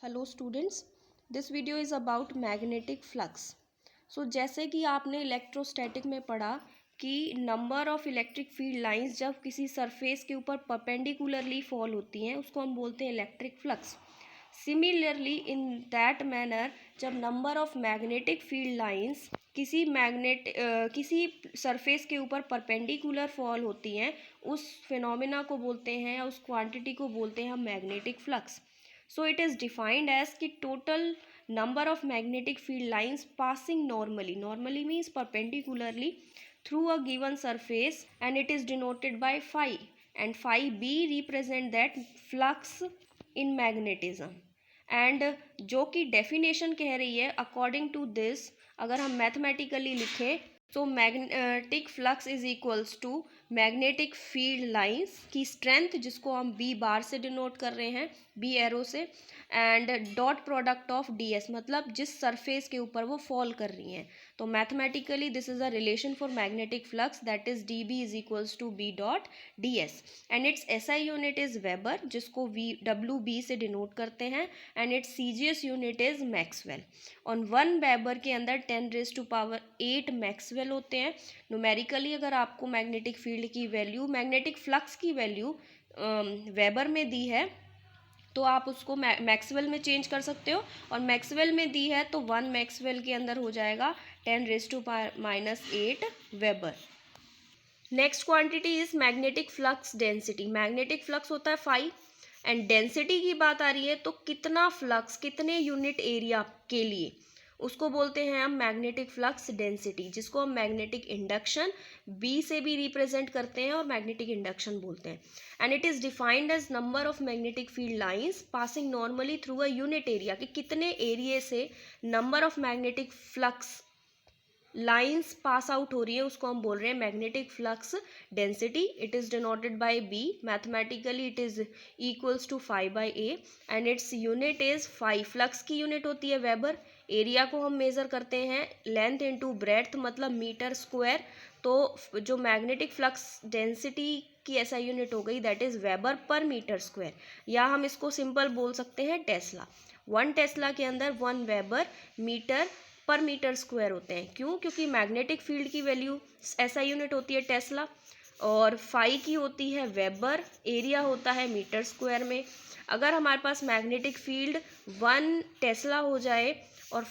Hello students, this video is about magnetic flux. So जैसे कि आपने इलेक्ट्रोस्टैटिक में पढ़ा कि number of electric field lines जब किसी सरफेस के ऊपर परपेंडिकुलरली फॉल होती हैं उसको हम बोलते हैं electric flux. Similarly in that manner जब number of magnetic field lines किसी सरफेस के ऊपर परपेंडिकुलर फॉल होती हैं उस फिनोमिना को बोलते हैं या उस क्वांटिटी को बोलते हैं हम magnetic flux. So it is defined as कि total number of magnetic field lines passing normally means perpendicularly through a given surface and it is denoted by phi and phi b represent that flux in magnetism and जो कि definition कह रही है according to this अगर हम mathematically लिखें तो magnetic flux is equals to magnetic field lines की स्ट्रेंथ जिसको हम बी बार से डिनोट कर रहे हैं बी एरो से and dot product of D S मतलब जिस सरफेस के ऊपर वो फॉल कर रही हैं। तो mathematically this is a relation for magnetic flux that is D B is equals to B dot D S and it's S I unit is weber जिसको वी डब्ल्यू बी से denote करते हैं and it's C G S unit is maxwell. On 1 weber के अंदर 10⁸ maxwell होते हैं। Numerically अगर आपको मैग्नेटिक फील्ड की वैल्यू मैग्नेटिक फ्लक्स की वैल्यू वेबर में दी है तो आप उसको मैक्सवेल में चेंज कर सकते हो और मैक्सवेल में दी है तो 1 मैक्सवेल के अंदर हो जाएगा 10⁻⁻8 weber. Next quantity is magnetic flux density. Magnetic flux होता है फाई एंड डेंसिटी की बात आ रही है तो कितना फ्लक्स कितने यूनिट एरिया के लिए उसको बोलते हैं हम मैग्नेटिक फ्लक्स डेंसिटी जिसको हम मैग्नेटिक इंडक्शन बी से भी रिप्रेजेंट करते हैं और मैग्नेटिक इंडक्शन बोलते हैं and it is defined as number of magnetic field lines passing normally through a unit area कि कितने एरिया से number of magnetic flux lines pass out हो रही है उसको हम बोल रहे हैं magnetic flux density. It is denoted by B mathematically it is equals to phi by A and its unit is phi. Flux की यूनिट होती है वेबर। एरिया को हम मेजर करते हैं लेंथ इनटू ब्रेड्थ मतलब मीटर स्क्वायर। तो जो मैग्नेटिक फ्लक्स डेंसिटी की ऐसा यूनिट हो गई that is weber per metre square या हम इसको सिंपल बोल सकते हैं टेस्ला। 1 टेस्ला के अंदर 1 वेबर मीटर पर मीटर स्क्वायर होते हैं। क्यों? क्योंकि मैग्नेटिक फील्ड की वैल्यू ऐसा यूनिट होती है टेस्ला और फाई की होती है वेबर, एरिया होता है मीटर स्क्वायर में। अगर हमारे पास मैग्नेटिक फील्ड 1 टेस्ला हो जाए और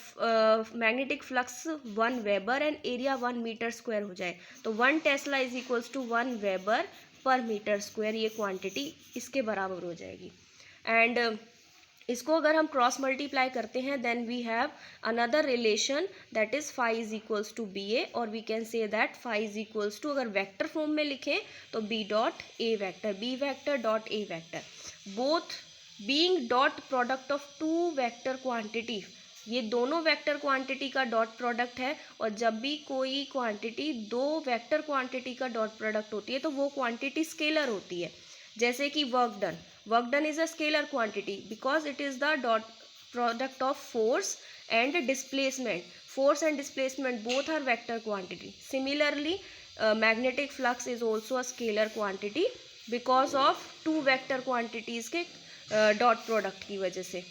magnetic flux 1 weber and area 1 metre square हो जाए तो 1 tesla is equals to 1 weber per metre square ये क्वांटिटी इसके बराबर हो जाएगी। एंड इसको अगर हम क्रॉस मल्टीप्लाई करते हैं then we have another relation that is phi is equals to B A और we can say that phi is equals to अगर वेक्टर फॉर्म में लिखें तो B dot A vector B vector dot A vector both being dot product of 2 vector quantity. ये दोनों vector quantity का dot product है और जब भी कोई क्वांटिटी 2 वेक्टर क्वांटिटी का डॉट प्रोडक्ट होती है तो वो क्वांटिटी स्केलर होती है। जैसे कि work done is a scalar quantity because it is the dot product of force and displacement. Force and displacement both are vector quantity. Similarly magnetic flux is also a scalar quantity because of 2 vector quantities के dot product की वजह से।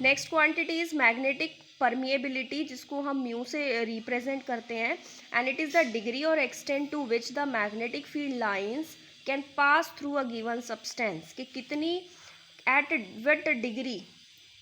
Next quantity is magnetic permeability जिसको हम mu से represent करते हैं and it is the degree और extent to which the magnetic field lines can pass through a given substance कि कितनी एट विट डिग्री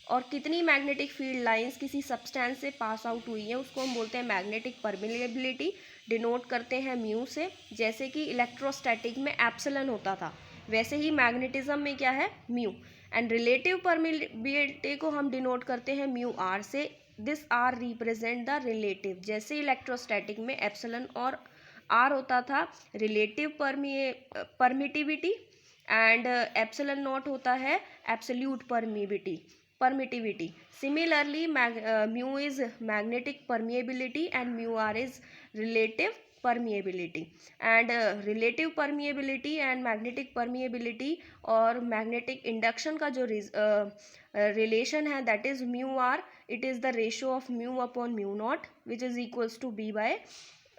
और कितनी मैग्नेटिक फील्ड लाइंस किसी सब्सटेंस से पास आउट हुई हैं उसको हम बोलते हैं मैग्नेटिक परमिएबिलिटी। डिनोट करते हैं म्यू से। जैसे कि इलेक्ट्रोस्टैटिक में एप्सिलॉन होता था वैसे ही मैग्नेटिज्म में क्या है म्यू एंड रिलेटिव परमिएबिलिटी को हम डिनोट करते हैं म्यू आर से। This R represent the relative. जैसे इलेक्ट्रोस्टैटिक में एप्सिलॉन और आर होता था relative permittivity and epsilon naught होता है absolute permittivity. Similarly mu is magnetic permeability and mu R is relative permeability and relative permeability and magnetic permeability और magnetic induction का जो रिलेशन है that is mu R. It is the ratio of mu upon mu naught which is equals to B by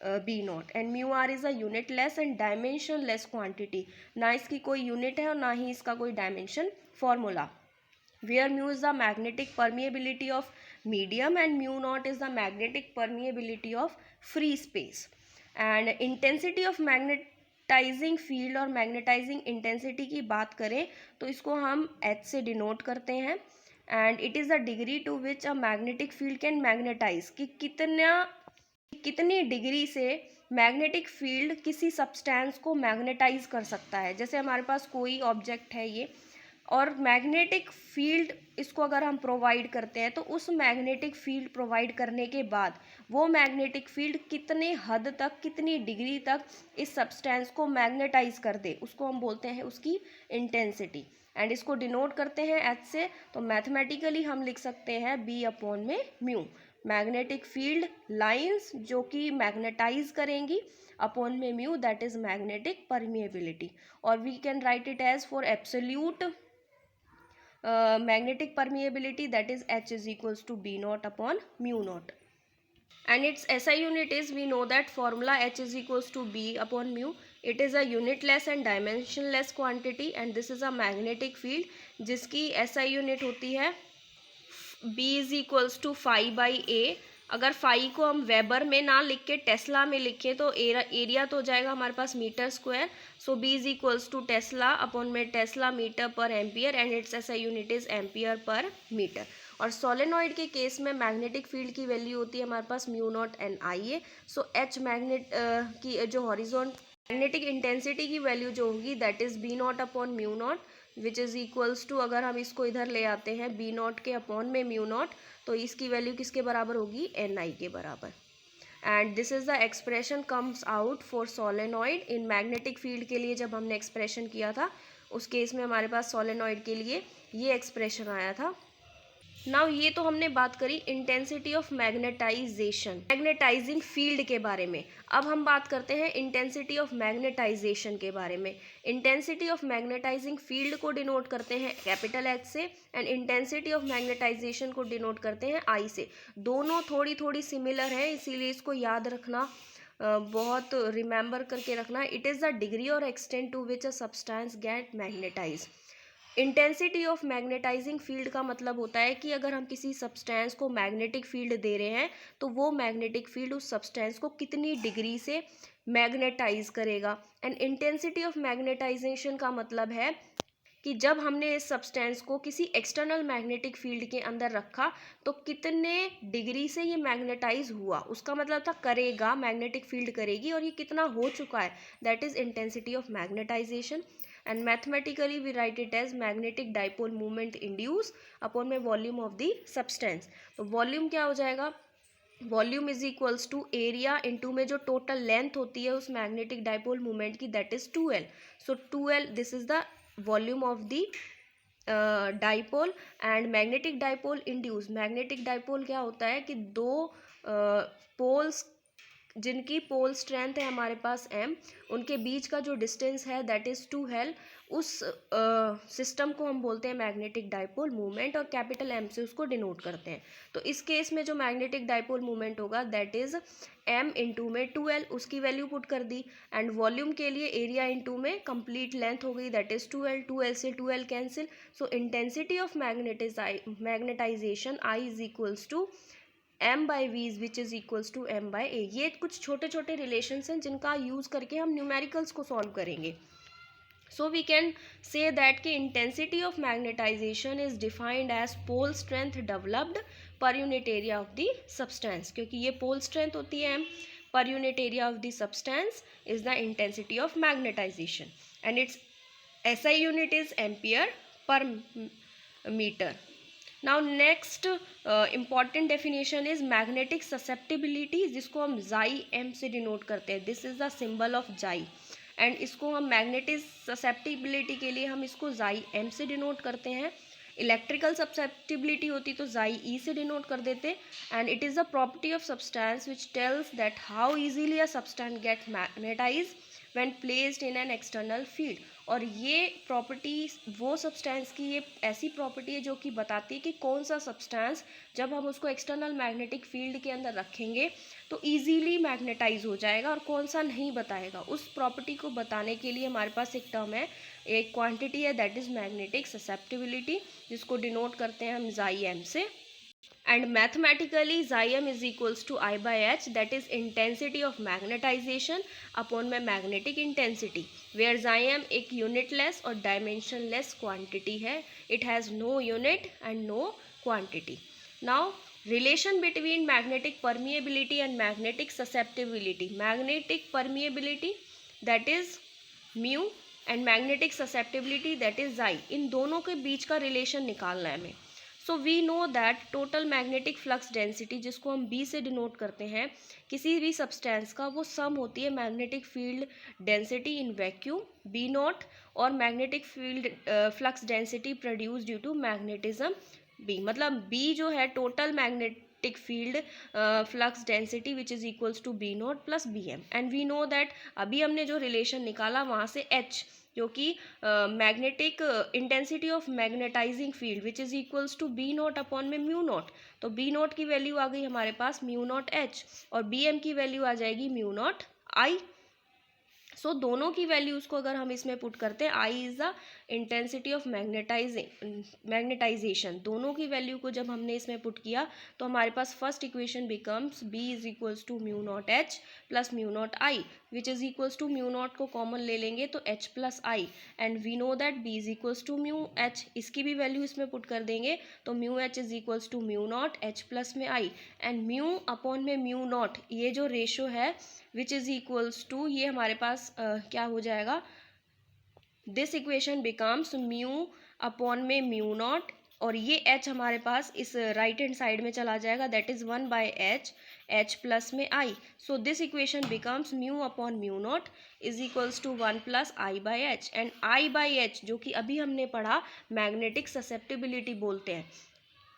B naught and mu R is a unitless and dimensionless quantity. ना इसकी कोई unit है और ना ही इसका कोई dimension formula. where mu is the magnetic permeability of medium and mu naught is the magnetic permeability of free space. And intensity of magnetising field और magnetising intensity की बात करें तो इसको हम H से डिनोट करते हैं, and it is the degree to which a magnetic field can magnetise, कि कितनी डिग्री से मैग्नेटिक फील्ड किसी सब्सटेंस को मैग्नेटाइज कर सकता है। जैसे हमारे पास कोई ऑब्जेक्ट है ये, और मैग्नेटिक फील्ड इसको अगर हम प्रोवाइड करते हैं तो उस मैग्नेटिक फील्ड प्रोवाइड करने के बाद वो मैग्नेटिक फील्ड कितने हद तक, कितनी डिग्री तक इस सब्सटेंस को मैग्नेटाइज कर दे, उसको हम बोलते हैं उसकी इंटेंसिटी, एंड इसको डिनोट करते हैं H से। तो मैथमेटिकली हम लिख सकते हैं B अपॉन में म्यू, मैग्नेटिक फील्ड लाइंस जो कि मैग्नेटाइज करेंगी, अपॉन में mu that is magnetic permeability, और we can write it as for absolute magnetic permeability, that is H is equals to B naught upon mu naught, and its SI unit is, we know that formula H is equals to B upon mu. It is a unitless and dimensionless quantity, and this is a magnetic field जिसकी SI unit होती है B is equals to phi by A। अगर phi को हम weber में ना लिख के टेस्ला में लिखें तो एरिया तो हो जाएगा हमारे पास metre square. So B is equals to tesla upon में tesla metre per ampere, and it's SI unit is ampere per metre. और सोलेनॉइड के केस में मैग्नेटिक फील्ड की वैल्यू होती है हमारे पास mu naught N I A. So each magnet की जो हॉरिजॉन मैग्नेटिक इंटेंसिटी की वैल्यू जो होगी that is B naught upon mu naught, which is equals to, अगर हम इसको इधर ले आते हैं बी नॉट के अपॉन में म्यू नॉट, तो इसकी वैल्यू किसके बराबर होगी, एन आई के बराबर। And this is the expression comes out for solenoid in magnetic field के लिए। जब हमने एक्सप्रेशन किया था उस केस में हमारे पास सोलेनॉइड के लिए ये एक्सप्रेशन आया था। नाउ ये तो हमने बात करी intensity of magnetisation, magnetising field के बारे में। अब हम बात करते हैं इंटेंसिटी ऑफ मैग्नेटाइजेशन के बारे में। इंटेंसिटी ऑफ मैग्नेटाइजिंग फील्ड को डिनोट करते हैं कैपिटल H से, एंड इंटेंसिटी ऑफ मैग्नेटाइजेशन को डिनोट करते हैं I से। दोनों थोड़ी थोड़ी सिमिलर है, इसीलिए इसको याद रखना, बहुत रिमेंबर करके रखना। इट इज़ द डिग्री और extent to which a substance get magnetise. Intensity of magnetising field का मतलब होता है कि अगर हम किसी सब्सटेंस को मैग्नेटिक फील्ड दे रहे हैं तो वो मैग्नेटिक फील्ड उस सब्सटेंस को कितनी डिग्री से मैग्नेटाइज करेगा। एंड इंटेंसिटी ऑफ मैग्नेटाइजेशन का मतलब है कि जब हमने इस सब्सटेंस को किसी एक्सटर्नल मैग्नेटिक फील्ड के अंदर रखा तो कितने डिग्री से ये मैग्नेटाइज हुआ, उसका मतलब था करेगा, मैग्नेटिक फील्ड करेगी, और ये कितना हो चुका है, that is intensity of magnetisation. And mathematically we write it as magnetic dipole movement induce upon में वॉल्यूम ऑफ द सब्सटेंस। तो वॉल्यूम क्या हो जाएगा, volume is equals to area into में जो टोटल लेंथ होती है उस मैग्नेटिक डाइपोल मूवमेंट की, that is 2L। So 2L this is the volume of the dipole. And magnetic dipole induce, magnetic dipole क्या होता है कि दो पोल्स जिनकी पोल स्ट्रेंथ है हमारे पास m, उनके बीच का जो डिस्टेंस है दैट इज़ 2L, उस सिस्टम को हम बोलते हैं मैग्नेटिक डाइपोल मूवमेंट, और कैपिटल M से उसको डिनोट करते हैं। तो इस केस में जो मैग्नेटिक डाइपोल मूवमेंट होगा दैट इज़ m इंटू में 2L, उसकी वैल्यू पुट कर दी, एंड वॉल्यूम के लिए एरिया इंटू में कंप्लीट लेंथ हो गई दैट इज़ 2L, 2L से 2L cancel. So intensity of magnetisation I is equals to m by V which is equals to m by A. ये कुछ छोटे छोटे रिलेशंस हैं जिनका यूज़ करके हम न्यूमेरिकल्स को सॉल्व करेंगे। So we can say that कि intensity of magnetisation is defined as pole strength developed per unit area of the substance, क्योंकि ये पोल स्ट्रेंथ होती है m, per unit area of the substance is the intensity of magnetisation, and its SI unit is ampere per metre. Now next important definition is magnetic susceptibility, जिसको हम chi m से denote करते हैं। This is the symbol of जाई, and इसको हम magnetic susceptibility के लिए हम इसको जाई m से डिनोट करते हैं। इलेक्ट्रिकल ससेप्टिबिलिटी होती तो जाई E से डिनोट कर देते। And it is the property of substance which tells that how easily a substance get magnetise when placed in an external field. और ये प्रॉपर्टी वो सब्सटेंस की ये ऐसी प्रॉपर्टी है जो कि बताती है कि कौन सा सब्सटेंस जब हम उसको एक्सटर्नल मैग्नेटिक फील्ड के अंदर रखेंगे तो इजीली मैग्नेटाइज हो जाएगा और कौन सा नहीं बताएगा। उस प्रॉपर्टी को बताने के लिए हमारे पास एक टर्म है एक क्वांटिटी है दैट इज़ मैग्नेटिक ससेप्टिबिलिटी, जिसको डिनोट करते हैं हम जाई एम से. And mathematically xi m is equals to I by h, that is intensity of magnetization upon my magnetic intensity, where xi m एक unitless और dimensionless quantity है. It has no unit and no quantity. Now relation between magnetic permeability and magnetic susceptibility. Magnetic permeability that is mu and magnetic susceptibility that is xi. इन दोनों के बीच का relation निकालना है हमें. So we know that total magnetic flux density, जिसको हम B से denote करते हैं किसी भी सब्सटेंस का, वो सम होती है magnetic field density in vacuum B naught और magnetic field flux density produce due to magnetism B. मतलब बी जो है total magnetic field flux density which is equals to B naught plus B M. And we know that अभी हमने जो relation निकाला वहाँ से एच, जो कि magnetic intensity of magnetising field which is equals to B naught upon में mu naught. तो बी नॉट की वैल्यू आ गई हमारे पास म्यू नॉट एच और बी एम की वैल्यू आ जाएगी म्यू नॉट आई. सो दोनों की वैल्यूज़ को अगर हम इसमें पुट करते हैं, I is the intensity of magnetisation, दोनों की वैल्यू को जब हमने इसमें पुट किया तो हमारे पास first equation becomes B is equals to mu naught H plus mu naught I, which is equals to mu naught को कॉमन ले लेंगे तो H plus I, and we know that B is equals to mu H. इसकी भी वैल्यू इसमें put कर देंगे तो mu H is equals to mu naught H plus में आई, एंड म्यू अपॉन में म्यू नॉट, ये जो रेशो है विच इज़ इक्वल्स टू, ये हमारे पास क्या हो जाएगा, this equation becomes mu upon में म्यू नॉट, और ये एच हमारे पास इस राइट हैंड साइड में चला जाएगा, that is 1 by H, H plus में I. So this equation becomes mu upon mu naught is equals to 1 plus I by H, and I by H जो कि अभी हमने पढ़ा मैग्नेटिक ससेप्टिबिलिटी बोलते हैं.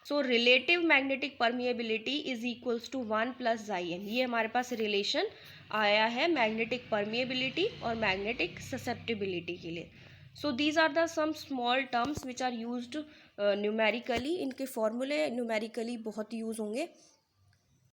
So relative magnetic permeability is equals to 1 plus chi M. ये हमारे पास रिलेशन आया है मैग्नेटिक परमिएबिलिटी और मैग्नेटिक ससेप्टिबिलिटी के लिए. So these are the some small terms which are used numerically. इनके फॉर्मूले न्यूमेरिकली बहुत यूज़ होंगे.